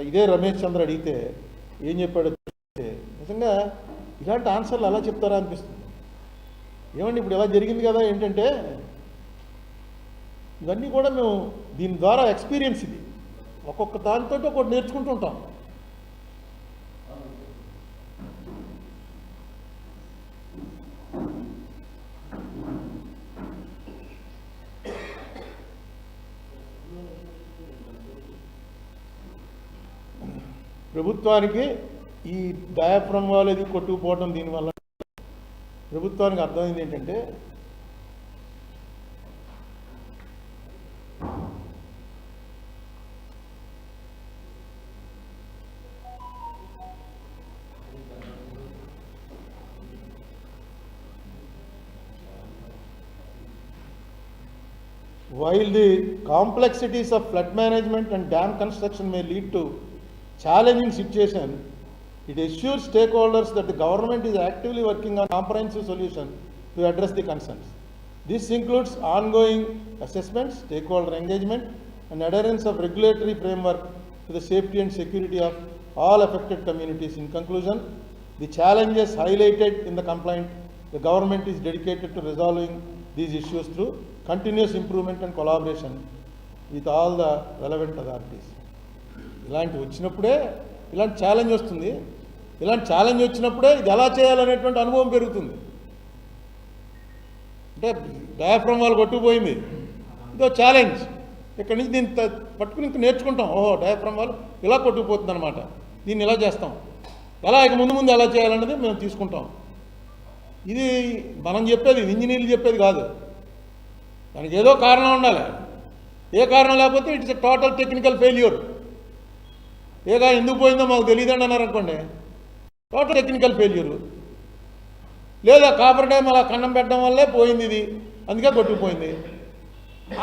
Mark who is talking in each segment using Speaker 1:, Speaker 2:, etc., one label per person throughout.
Speaker 1: ఇదే రమేష్ చంద్ర అడిగితే ఏం చెప్పాడు, నిజంగా ఇలాంటి ఆన్సర్లు అలా చెప్తారా అనిపిస్తుంది. ఏమండి ఇప్పుడు ఇలా జరిగింది కదా, ఏంటంటే ఇవన్నీ కూడా మేము దీని ద్వారా ఎక్స్పీరియన్స్, ఇది ఒక్కొక్క దానితో ఒకటి నేర్చుకుంటూ ఉంటాం. ప్రభుత్వానికి ఈ డయాఫ్రమ్ వాళ్ళది కొట్టుకుపోవడం దీనివల్ల ప్రభుత్వానికి అర్థమైంది ఏంటంటే, while the complexities of flood management and dam construction may lead to challenging situation, it assures stakeholders that the government is actively working on comprehensive solution to address the concerns. This includes ongoing assessments, stakeholder engagement, and adherence of regulatory framework to the safety and security of all affected communities. In conclusion, the challenges highlighted in the complaint, the government is dedicated to resolving these issues through continuous improvement and collaboration with all the relevant authorities. ఇలాంటి వచ్చినప్పుడే ఇలాంటి challenge వస్తుంది. ఇలాంటి challenge వచ్చినప్పుడే ఇది ఎలా చేయాలనేటువంటి అనుభవం పెరుగుతుంది. అంటే డయాఫ్రమ్ వాళ్ళు కొట్టుకుపోయింది, ఇదో ఛాలెంజ్, ఇక్కడి నుంచి దీన్ని పట్టుకుని ఇంక నేర్చుకుంటాం. ఓహో, డయాఫ్రమ్ వాళ్ళు ఇలా కొట్టుకుపోతుంది అనమాట, దీన్ని ఇలా చేస్తాం, ఎలా ఇక ముందు ముందు ఎలా చేయాలన్నది మేము తీసుకుంటాం. ఇది మనం చెప్పేది, ఇంజనీర్లు చెప్పేది కాదు. దానికి ఏదో కారణం ఉండాలి. ఏ కారణం లేకపోతే it's a total technical failure. ఏగా ఎందుకు పోయిందో మాకు తెలియదండి అన్నారనుకోండి, టోటల్ టెక్నికల్ ఫెయిల్యూరు. లేదా కాపర్ డ్యామ్ అలా కన్నం పెట్టడం వల్లే పోయింది ఇది, అందుకే కొట్టుకుపోయింది.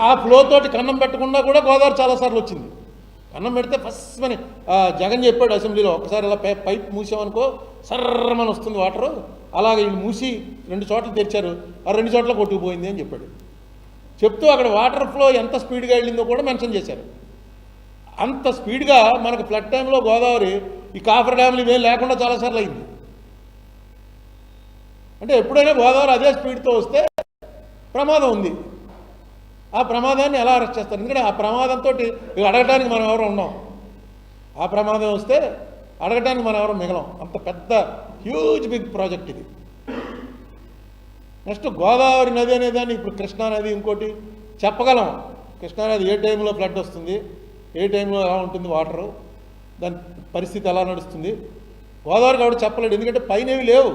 Speaker 1: ఆ ఫ్లో తోటి కన్నం పెట్టకుండా కూడా గోదావరి చాలాసార్లు వచ్చింది. కన్నం పెడితే ఫస్ట్ అని జగన్ చెప్పాడు అసెంబ్లీలో, ఒకసారి ఇలా పైప్ మూసామనుకో సర్రమని వస్తుంది వాటరు, అలాగే వీళ్ళు మూసి 2 చోట్ల తెరిచారు, ఆ 2 చోట్ల కొట్టుకుపోయింది అని చెప్పాడు. చెప్తూ అక్కడ వాటర్ ఫ్లో ఎంత స్పీడ్గా వెళ్ళిందో కూడా మెన్షన్ చేశారు. అంత స్పీడ్గా మనకు ఫ్లడ్ టైంలో గోదావరి ఈ కాఫర్ డ్యామ్లు ఇవేం లేకుండా చాలాసార్లు అయింది. అంటే ఎప్పుడైనా గోదావరి అదే స్పీడ్తో వస్తే ప్రమాదం ఉంది. ఆ ప్రమాదాన్ని ఎలా అరెస్ట్ చేస్తారు? ఎందుకంటే ఆ ప్రమాదంతో అడగటానికి మనం ఎవరు ఉన్నాం. ఆ ప్రమాదం వస్తే అడగటానికి మనం ఎవరు మిగలం. అంత పెద్ద హ్యూజ్ బిగ్ ప్రాజెక్ట్ ఇది. నెక్స్ట్ గోదావరి నది అనేదాన్ని ఇప్పుడు కృష్ణానది ఇంకోటి చెప్పగలం. కృష్ణానది ఏ టైంలో ఫ్లడ్ వస్తుంది, ఏ టైంలో ఎలా ఉంటుంది వాటరు, దాని పరిస్థితి ఎలా నడుస్తుంది. గోదావరి కాబట్టి చెప్పలేడు, ఎందుకంటే పైన ఏమి లేవు,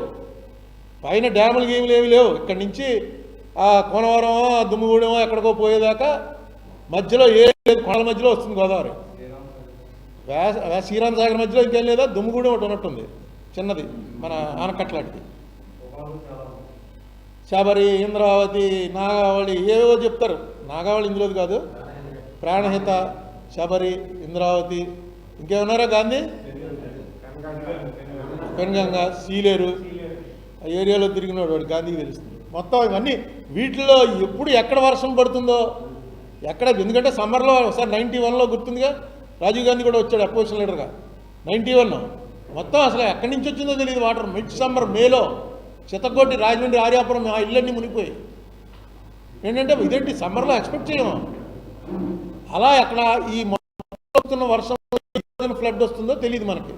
Speaker 1: పైన డ్యాములు గేములు ఏమి లేవు. ఇక్కడి నుంచి ఆ కోనవరమో దుమ్ముగూడెమో ఎక్కడికో పోయేదాకా మధ్యలో ఏ లేదు, కొండల మధ్యలో వస్తుంది గోదావరి. శ్రీరామ్ సాగర్ మధ్యలో ఇంకేం లేదా, దుమ్ముగూడెం ఒకటి ఉన్నట్టుంది చిన్నది, మన ఆనకట్లాంటిది. శబరి, ఇంద్రావతి, నాగావళి ఏవో చెప్తారు. నాగావళి ఇందులోది కాదు, ప్రాణహిత, శబరి, ఇంద్రావతి, ఇంకేమన్నారా గాంధీ, పెన్గంగా, సీలేరు, ఆ ఏరియాలో తిరిగినాడు వాడు గాంధీకి తెలుస్తుంది. మొత్తం ఇవన్నీ వీటిలో ఎప్పుడు ఎక్కడ వర్షం పడుతుందో ఎక్కడ, ఎందుకంటే సమ్మర్లో ఒకసారి 91లో గుర్తుందిగా, రాజీవ్ గాంధీ కూడా వచ్చాడు అపోజిషన్ లీడర్గా. 91 మొత్తం అసలు ఎక్కడి నుంచి వచ్చిందో తెలియదు వాటర్. మిడ్ సమ్మర్ మేలో చిత్తకోటి, రాజమండ్రి, ఆర్యాపురం ఆ ఇళ్ళన్నీ మునిగిపోయి. ఏంటంటే ఇదేంటి సమ్మర్లో ఎక్స్పెక్ట్ చేయము. అలా అక్కడ ఈ మొత్తం వర్షం ఫ్లడ్ వస్తుందో తెలియదు మనకి,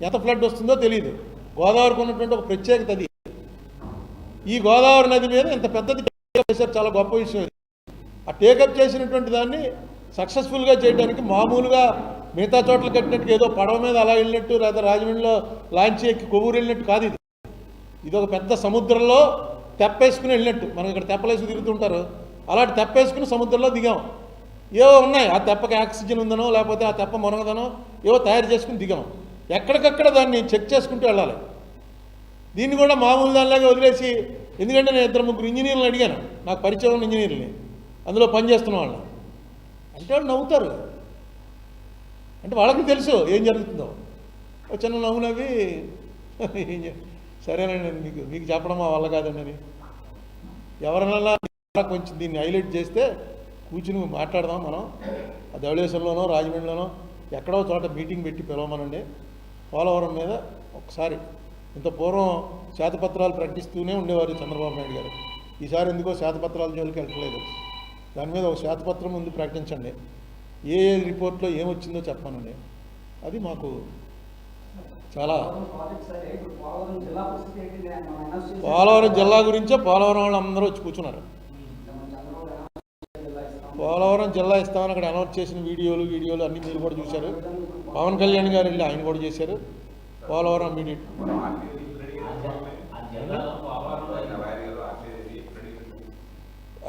Speaker 1: ఎంత ఫ్లడ్ వస్తుందో తెలియదు. గోదావరికి ఉన్నటువంటి ఒక ప్రత్యేకత అది. ఈ గోదావరి నది మీద ఇంత పెద్దది చేశారు, చాలా గొప్ప విషయం. ఆ టేకప్ చేసినటువంటి దాన్ని సక్సెస్ఫుల్గా చేయడానికి మామూలుగా మిగతా చోట్ల కట్టినట్టు ఏదో పడవ మీద అలా వెళ్ళినట్టు, లేదా రాజమండ్రిలో లాంచ్ ఎక్కి కొవ్వూరు వెళ్ళినట్టు కాదు. ఇది ఒక పెద్ద సముద్రంలో తెప్పేసుకుని వెళ్ళినట్టు. మనకి ఇక్కడ తెప్పలేసి తిరుగుతుంటారు, అలాంటి తెప్పేసుకుని సముద్రంలో దిగాం. ఏవో ఉన్నాయి, ఆ తెప్పకి ఆక్సిజన్ ఉందనో లేకపోతే ఆ తెప్ప మునగదనో ఏవో తయారు చేసుకుని దిగాం. ఎక్కడికక్కడ దాన్ని చెక్ చేసుకుంటూ వెళ్ళాలి. దీన్ని కూడా మామూలు దానిలాగా వదిలేసి, ఎందుకంటే నేను 2-3 ఇంజనీర్లను అడిగాను, నాకు పరిచయం ఉన్న ఇంజనీర్ని, అందులో పనిచేస్తున్న వాళ్ళని. అంటే వాళ్ళు నవ్వుతారు, అంటే వాళ్ళకి తెలుసు ఏం జరుగుతుందో. చిన్న నవ్వు నవ్వి సరేనండి మీకు చెప్పడం మా వల్ల కాదండి అని. ఎవరినన్నా కొంచెం దీన్ని హైలైట్ చేస్తే కూర్చుని మాట్లాడదాం మనం, ధవళేశ్వరంలోనో రాజమండ్రిలోనో ఎక్కడో చోట మీటింగ్ పెట్టి పిలవమనండి. పోలవరం మీద ఒకసారి ఇంత పూర్వం శ్వేతపత్రాలు ప్రకటిస్తూనే ఉండేవారు చంద్రబాబు నాయుడు గారు. ఈసారి ఎందుకో శ్వేతపత్రాల జోలికి వెళ్ళట్లేదు. దాని మీద ఒక శ్వేతపత్రం ముందు ప్రకటించండి, ఏ రిపోర్ట్లో ఏమొచ్చిందో చెప్పానండి. అది మాకు చాలా పోలవరం జిల్లా గురించే పోలవరం వాళ్ళు అందరూ వచ్చి కూర్చున్నారు. పోలవరం జిల్లా ఇస్తామని అక్కడ అనౌన్స్ చేసిన వీడియోలు అన్నీ మీరు కూడా చూశారు. పవన్ కళ్యాణ్ గారు వెళ్ళి ఆయన కూడా చేశారు. Polavaram immediate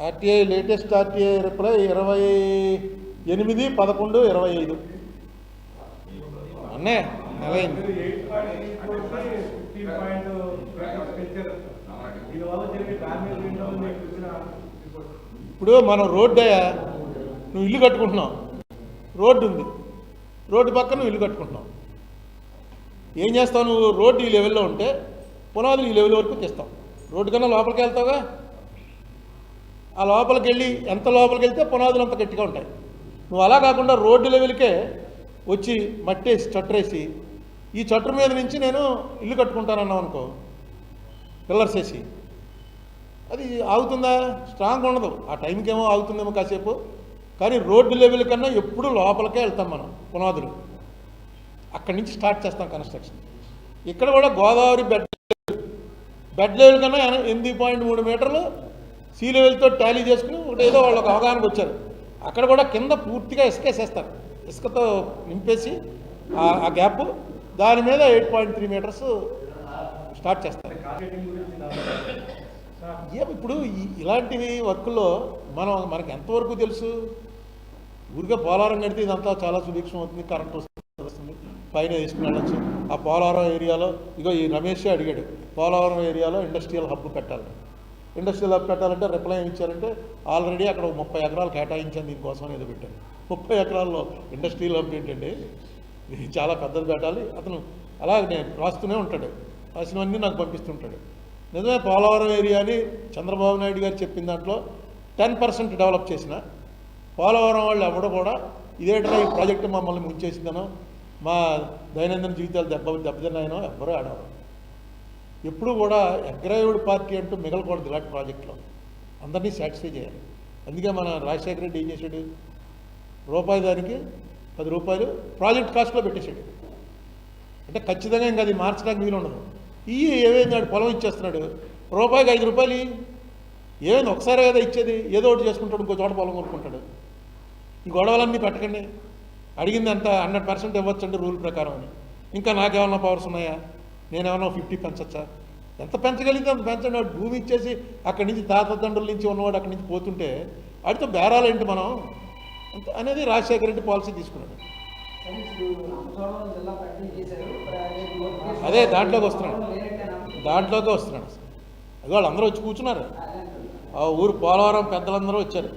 Speaker 1: RTI latest RTI reply 28/11/25 అన్నే నెలైంది. ఇప్పుడు మనం రోడ్డు నువ్వు ఇల్లు కట్టుకుంటున్నావు, రోడ్డు ఉంది, రోడ్డు పక్కన నువ్వు ఇల్లు కట్టుకుంటున్నావు. ఏం చేస్తావు నువ్వు? రోడ్డు ఈ లెవెల్లో ఉంటే పునాదులు ఈ లెవెల్ వరకు తెస్తావు. రోడ్డు కన్నా లోపలికి వెళ్తావుగా, ఆ లోపలికి వెళ్ళి ఎంత లోపలికి వెళ్తే పునాదులు అంత గట్టిగా ఉంటాయి. నువ్వు అలా కాకుండా రోడ్డు లెవెల్కే వచ్చి మట్టేసి చట్టరేసి ఈ చట్టు మీద నుంచి నేను ఇల్లు కట్టుకుంటానన్నావు అనుకో, పిల్లర్స్ వేసి, అది ఆగుతుందా? స్ట్రాంగ్ ఉండదు. ఆ టైంకి ఏమో ఆగుతుందేమో కాసేపు, కానీ రోడ్డు లెవెల్ కన్నా ఎప్పుడు లోపలికే వెళ్తాం మనం. పునాదులు అక్కడి నుంచి స్టార్ట్ చేస్తాం కన్స్ట్రక్షన్. ఇక్కడ కూడా గోదావరి బెడ్ లెవెల్ కన్నా 8.3 మీటర్లు సీ లెవెల్తో టాలీ చేసుకుని ఏదో వాళ్ళు ఒక అవగాహనకు వచ్చారు. అక్కడ కూడా కింద పూర్తిగా ఇసుకేసేస్తారు, ఇసుకతో నింపేసి ఆ గ్యాప్, దాని మీద 8.3 మీటర్స్ స్టార్ట్ చేస్తారు. ఇప్పుడు ఇలాంటివి వర్కుల్లో మనకి ఎంతవరకు తెలుసు? ఊరిగా పోలవరం కడితే ఇదంతా చాలా సుభిక్షం అవుతుంది, కరెంట్ వస్తుంది, పైన వేసుకుని వెళ్ళచ్చు. ఆ పోలవరం ఏరియాలో ఇగో ఈ రమేష్ అడిగాడు, పోలవరం ఏరియాలో ఇండస్ట్రియల్ హబ్ పెట్టాలి. ఇండస్ట్రియల్ హబ్ పెట్టాలంటే రిప్లై ఏమి ఇచ్చారంటే ఆల్రెడీ అక్కడ 30 ఎకరాలు కేటాయించాను దీనికోసం ఏదో పెట్టాను. 30 ఎకరాల్లో ఇండస్ట్రియల్ హబ్ ఏంటండి? ఇది చాలా పెద్దది పెట్టాలి. అతను అలా నేను రాస్తూనే ఉంటాడు, రాసినవన్నీ నాకు పంపిస్తుంటాడు. నిజమే, పోలవరం ఏరియాని చంద్రబాబు నాయుడు గారు చెప్పిన దాంట్లో 10% డెవలప్ చేసిన పోలవరం వాళ్ళు ఎవడో కూడా ఇదేటో ఈ ప్రాజెక్టు మమ్మల్ని ముంచేసిందనో మా దైనందిన జీవితాలు దెబ్బతిన్నాయనో ఎవ్వరూ ఆడవారు. ఎప్పుడు కూడా అగ్రాయుడు పార్టీ అంటూ మిగలకూడదు ఇలాంటి ప్రాజెక్టులో, అందరినీ సాటిస్ఫై చేయాలి. అందుకే మన రాజశేఖర రెడ్డి ఏం చేశాడు? రూపాయి దానికి 10 రూపాయలు ప్రాజెక్ట్ కాస్ట్లో పెట్టేశాడు. అంటే ఖచ్చితంగా ఇంకా అది మార్చడానికి వీలు ఉండదు. ఏమైంది? వాడు పొలం ఇచ్చేస్తున్నాడు, రూపాయికి 5 రూపాయలు ఏమైంది? ఒకసారి కదా ఇచ్చేది, ఏదో ఒకటి చేసుకుంటాడు, ఇంకో చోట పొలం కొనుక్కుంటాడు. ఈ గొడవలన్నీ పెట్టకండి. అడిగింది అంత 100% ఇవ్వచ్చండి రూల్ ప్రకారం అని. ఇంకా నాకేమన్నా పవర్స్ ఉన్నాయా? నేనేమన్నా 50 పెంచచ్చా? ఎంత పెంచగలిగితే అంత పెంచండి. వాడు భూమి ఇచ్చేసి అక్కడి నుంచి తాతదండ్రుల నుంచి ఉన్నవాడు అక్కడి నుంచి పోతుంటే వాడితో బేరాలేంటి మనం అనేది రాజశేఖర రెడ్డి పాలసీ తీసుకున్నాడు. అదే దాంట్లోకి వస్తున్నాడు అసలు. అది వాళ్ళందరూ వచ్చి కూర్చున్నారు. ఆ ఊరు పోలవరం పెద్దలందరూ వచ్చారు.